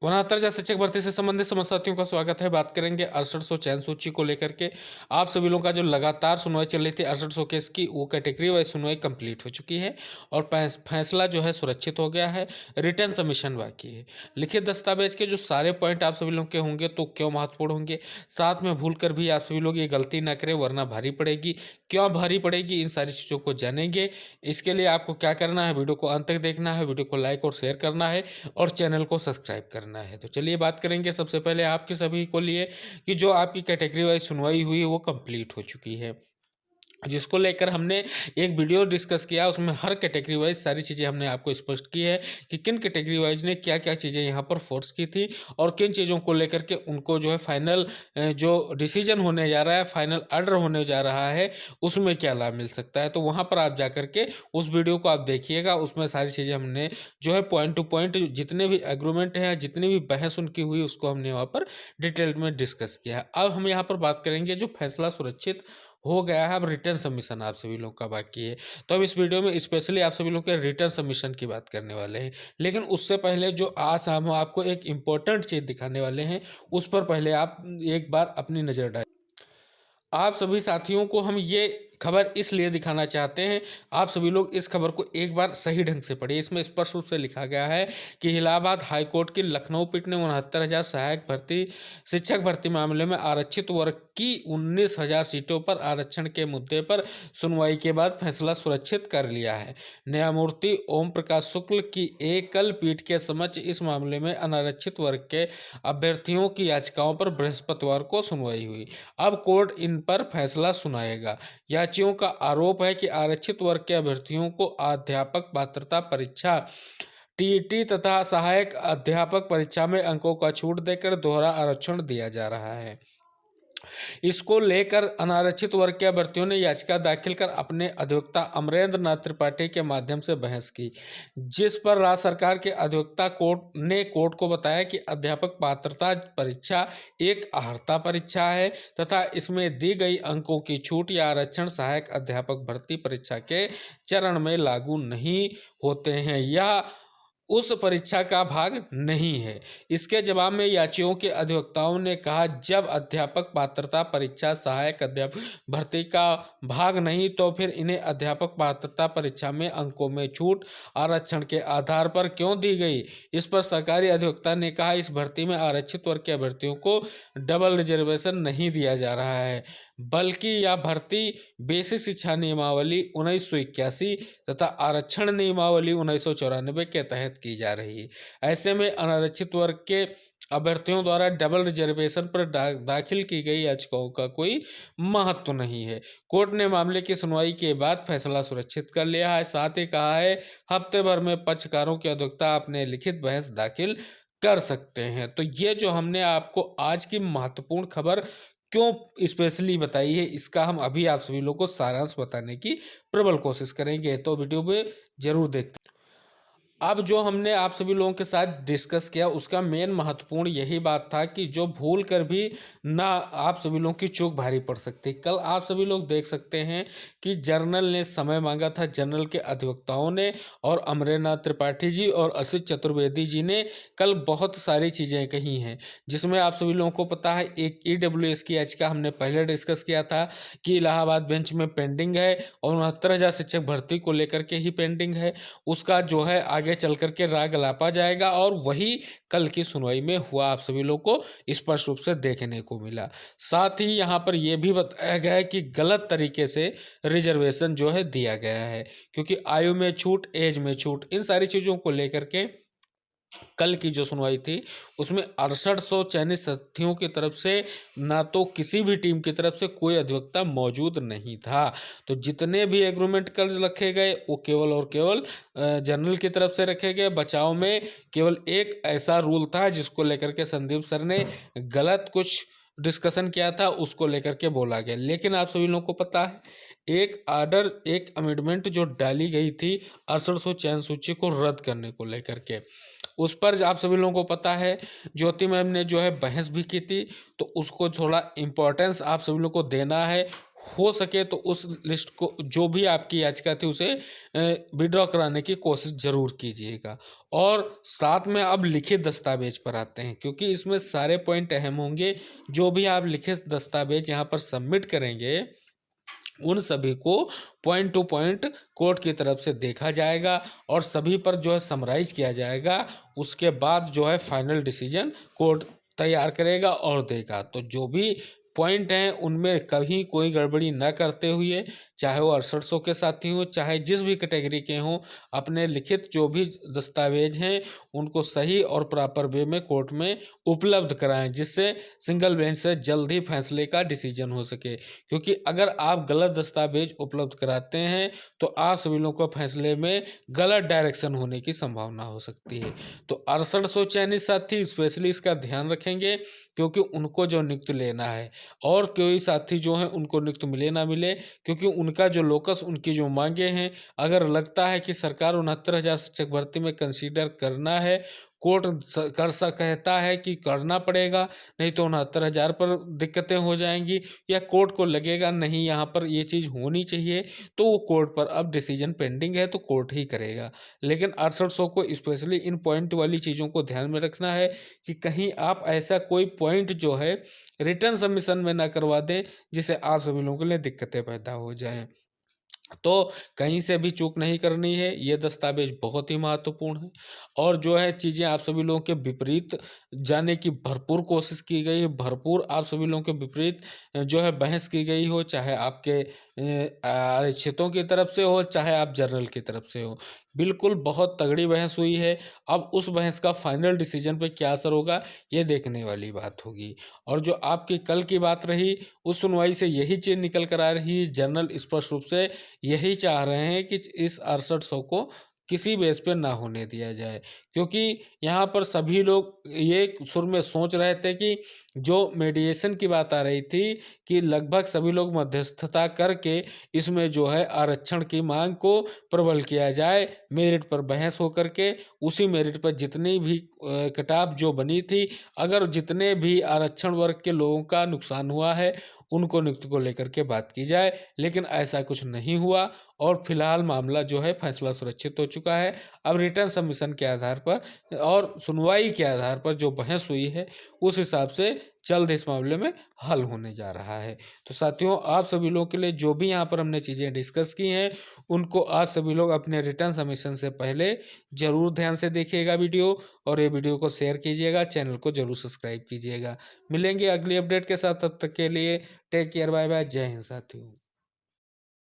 69,000 शिक्षक भर्ती से संबंधित समस्याओं का स्वागत है। बात करेंगे 6800 चयन सूची को लेकर के। आप सभी लोगों का जो लगातार सुनवाई चल रही थी 6800 केस की, वो कैटेगरी वाइज सुनवाई कंप्लीट हो चुकी है और फैसला जो है सुरक्षित हो गया है। रिटर्न सबमिशन बाकी है। लिखित दस्तावेज के जो सारे पॉइंट आप सभी लोगों के होंगे तो क्यों महत्वपूर्ण होंगे, साथ में भूल कर भी आप सभी लोग ये गलती ना करें वरना भारी पड़ेगी। क्यों भारी पड़ेगी, इन सारी चीज़ों को जानेंगे। इसके लिए आपको क्या करना है, वीडियो को अंत तक देखना है, वीडियो को लाइक और शेयर करना है और चैनल को सब्सक्राइब करना है। तो चलिए बात करेंगे सबसे पहले आपके सभी को लिए कि जो आपकी कैटेगरी वाइज सुनवाई हुई वो कंप्लीट हो चुकी है, जिसको लेकर हमने एक वीडियो डिस्कस किया। उसमें हर कैटेगरी वाइज सारी चीज़ें हमने आपको स्पष्ट की है कि किन कैटेगरी वाइज ने क्या क्या चीज़ें यहाँ पर फोर्स की थी और किन चीज़ों को लेकर के उनको जो है फाइनल जो डिसीजन होने जा रहा है, फाइनल ऑर्डर होने जा रहा है, उसमें क्या लाभ मिल सकता है। तो वहाँ पर आप जा करके उस वीडियो को आप देखिएगा। उसमें सारी चीज़ें हमने जो है पॉइंट टू पॉइंट जितने भी एग्रीमेंट हैं, जितनी भी बहस उनकी हुई, उसको हमने वहाँ पर डिटेल में डिस्कस किया है। अब हम यहाँ पर बात करेंगे जो फैसला सुरक्षित हो गया है, अब रिटर्न सबमिशन आप सभी लोग का बाकी है। तो अब इस वीडियो में स्पेशली आप सभी लोग के रिटर्न सबमिशन की बात करने वाले हैं। लेकिन उससे पहले जो आज हम आपको एक इम्पोर्टेंट चीज़ दिखाने वाले हैं, उस पर पहले आप एक बार अपनी नज़र डालें। आप सभी साथियों को हम ये खबर इसलिए दिखाना चाहते हैं, आप सभी लोग इस खबर को एक बार सही ढंग से पढ़िए। इसमें स्पष्ट रूप से लिखा गया है कि इलाहाबाद हाईकोर्ट की लखनऊ पीठ ने 69,000 सहायक भर्ती शिक्षक भर्ती मामले में आरक्षित वर्ग की 19,000 सीटों पर आरक्षण के मुद्दे पर सुनवाई के बाद फैसला सुरक्षित कर लिया है। न्यायमूर्ति ओम प्रकाश शुक्ल की एकल पीठ के समक्ष इस मामले में अनारक्षित वर्ग के अभ्यर्थियों की याचिकाओं पर बृहस्पतिवार को सुनवाई हुई। अब कोर्ट इन पर फैसला सुनाएगा। याचियों का आरोप है कि आरक्षित वर्ग के अभ्यर्थियों को अध्यापक पात्रता परीक्षा टीईटी तथा सहायक अध्यापक परीक्षा में अंकों का छूट देकर दोहरा आरक्षण दिया जा रहा है। इसको लेकर अनारक्षित वर्ग के अभ्यर्थियों ने याचिका दाखिल कर अपने अधिवक्ता अमरेंद्र नाथ त्रिपाठी के माध्यम से बहस की, जिस पर राज्य सरकार के अधिवक्ता कोर्ट को बताया कि अध्यापक पात्रता परीक्षा एक अर्हता परीक्षा है तथा इसमें दी गई अंकों की छूट या आरक्षण सहायक अध्यापक भर्ती परीक्षा के चरण में लागू नहीं होते हैं या उस परीक्षा का भाग नहीं है। इसके जवाब में याचियों के अधिवक्ताओं ने कहा, जब अध्यापक पात्रता परीक्षा सहायक अध्यापक भर्ती का भाग नहीं तो फिर इन्हें अध्यापक पात्रता परीक्षा में अंकों में छूट आरक्षण के आधार पर क्यों दी गई। इस पर सरकारी अधिवक्ता ने कहा, इस भर्ती में आरक्षित वर्ग के अभ्यर्थियों को डबल रिजर्वेशन नहीं दिया जा रहा है, बल्कि यह भर्ती बेसिक शिक्षा नियमावली 1981 तथा आरक्षण नियमावली 1994 के तहत की जा रही है। ऐसे में अनारक्षित वर्ग के अभ्यर्थियों द्वारा डबल रिजर्वेशन पर दाखिल की गई याचिकाओं का कोई महत्व नहीं है। कोर्ट ने मामले की सुनवाई के बाद फैसला सुरक्षित कर लिया है। साथ ही कहा है, हफ्ते भर में पक्षकारों के अधिवक्ता अपने लिखित बहस दाखिल कर सकते हैं। तो ये जो हमने आपको आज की महत्वपूर्ण खबर क्यों स्पेशली बताई है, इसका हम अभी आप सभी लोग को सारांश बताने की प्रबल कोशिश करेंगे। तो वीडियो में जरूर देखते। अब जो हमने आप सभी लोगों के साथ डिस्कस किया उसका मेन महत्वपूर्ण यही बात था कि जो भूल कर भी ना आप सभी लोगों की चूक भारी पड़ सकती। कल आप सभी लोग देख सकते हैं कि जर्नल ने समय मांगा था, जर्नल के अधिवक्ताओं ने, और अमरेंद्र त्रिपाठी जी और असित चतुर्वेदी जी ने कल बहुत सारी चीज़ें कही हैं, जिसमें आप सभी लोगों को पता है एक EWS की याचिका हमने पहले डिस्कस किया था कि इलाहाबाद बेंच में पेंडिंग है और 69,000 शिक्षक भर्ती को लेकर के ही पेंडिंग है। उसका जो है आगे चल करके राग लापा जाएगा और वही कल की सुनवाई में हुआ, आप सभी लोग को स्पष्ट रूप से देखने को मिला। साथ ही यहाँ पर यह भी बताया गया है कि गलत तरीके से रिजर्वेशन जो है दिया गया है, क्योंकि आयु में छूट, एज में छूट, इन सारी चीज़ों को लेकर के कल की जो सुनवाई थी उसमें 6800 चयनित साथियों की तरफ से ना तो किसी भी टीम की तरफ से कोई अधिवक्ता मौजूद नहीं था। तो जितने भी एग्रीमेंट कल रखे गए वो केवल और केवल जनरल की तरफ से रखे गए। बचाव में केवल एक ऐसा रूल था जिसको लेकर के संदीप सर ने गलत कुछ डिस्कशन किया था, उसको लेकर के बोला गया। लेकिन आप सभी लोगों को पता है एक आर्डर, एक अमेंडमेंट जो डाली गई थी 6800 चयन सूची को रद्द करने को लेकर के, उस पर आप सभी लोगों को पता है ज्योति मैम ने जो है बहस भी की थी। तो उसको थोड़ा इम्पोर्टेंस आप सभी लोग को देना है। हो सके तो उस लिस्ट को, जो भी आपकी याचिका थी, उसे विड्रॉ कराने की कोशिश ज़रूर कीजिएगा। और साथ में अब लिखित दस्तावेज पर आते हैं, क्योंकि इसमें सारे पॉइंट अहम होंगे। जो भी आप लिखित दस्तावेज यहाँ पर सबमिट करेंगे, उन सभी को पॉइंट टू पॉइंट कोर्ट की तरफ से देखा जाएगा और सभी पर जो है समराइज किया जाएगा। उसके बाद जो है फाइनल डिसीजन कोर्ट तैयार करेगा और देगा। तो जो भी पॉइंट हैं उनमें कहीं कोई गड़बड़ी न करते हुए, चाहे वो 6800 के साथी हों, चाहे जिस भी कैटेगरी के हों, अपने लिखित जो भी दस्तावेज हैं उनको सही और प्रॉपर वे में कोर्ट में उपलब्ध कराएं, जिससे सिंगल बेंच से जल्द ही फैसले का डिसीजन हो सके। क्योंकि अगर आप गलत दस्तावेज उपलब्ध कराते हैं तो आप सभी लोगों को फैसले में गलत डायरेक्शन होने की संभावना हो सकती है। तो 6800 चयनित साथी स्पेशली इसका ध्यान रखेंगे, क्योंकि उनको जो नियुक्त लेना है, और कोई साथी जो हैं उनको नियुक्त मिले ना मिले, क्योंकि उनका जो लोकस, उनकी जो मांगे हैं, अगर लगता है कि सरकार 69,000 शिक्षक भर्ती में कंसीडर करना है, कोर्ट कहता है कि करना पड़ेगा, नहीं तो 69,000 पर दिक्कतें हो जाएंगी, या कोर्ट को लगेगा नहीं यहाँ पर ये चीज़ होनी चाहिए, तो वो कोर्ट पर अब डिसीजन पेंडिंग है, तो कोर्ट ही करेगा। लेकिन 6800 को स्पेशली इन पॉइंट वाली चीज़ों को ध्यान में रखना है कि कहीं आप ऐसा कोई पॉइंट जो है रिटर्न सबमिशन में ना करवा दें, जिससे आप सभी लोगों के लिए दिक्कतें पैदा हो जाएं। तो कहीं से भी चूक नहीं करनी है, ये दस्तावेज बहुत ही महत्वपूर्ण है। और जो है चीज़ें आप सभी लोगों के विपरीत जाने की भरपूर कोशिश की गई है, भरपूर आप सभी लोगों के विपरीत जो है बहस की गई हो, चाहे आपके आरक्षितों की तरफ से हो, चाहे आप जनरल की तरफ से हो। बिल्कुल बहुत तगड़ी बहस हुई है। अब उस बहस का फाइनल डिसीजन पे क्या असर होगा, ये देखने वाली बात होगी। और जो आपकी कल की बात रही, उस सुनवाई से यही चीज़ निकल कर आ रही है, जनरल स्पष्ट रूप से यही चाह रहे हैं कि इस 6800 को किसी बेस पे ना होने दिया जाए, क्योंकि यहाँ पर सभी लोग ये सुर में सोच रहे थे कि जो मीडिएशन की बात आ रही थी कि लगभग सभी लोग मध्यस्थता करके इसमें जो है आरक्षण की मांग को प्रबल किया जाए, मेरिट पर बहस हो करके उसी मेरिट पर जितनी भी कटाव जो बनी थी, अगर जितने भी आरक्षण वर्ग के लोगों का नुकसान हुआ है उनको नियुक्ति को लेकर के बात की जाए। लेकिन ऐसा कुछ नहीं हुआ और फिलहाल मामला जो है फैसला सुरक्षित हो चुका है। अब रिटर्न सबमिशन के आधार पर और सुनवाई के आधार पर जो बहस हुई है, उस हिसाब से जल्द इस मामले में हल होने जा रहा है। तो साथियों, आप सभी लोगों के लिए जो भी यहाँ पर हमने चीज़ें डिस्कस की हैं, उनको आप सभी लोग अपने रिटर्न सबमिशन से पहले ज़रूर ध्यान से देखिएगा वीडियो, और ये वीडियो को शेयर कीजिएगा, चैनल को ज़रूर सब्सक्राइब कीजिएगा। मिलेंगे अगली अपडेट के साथ, तब तक के लिए टेक केयर, बाय बाय, जय हिंद साथियों।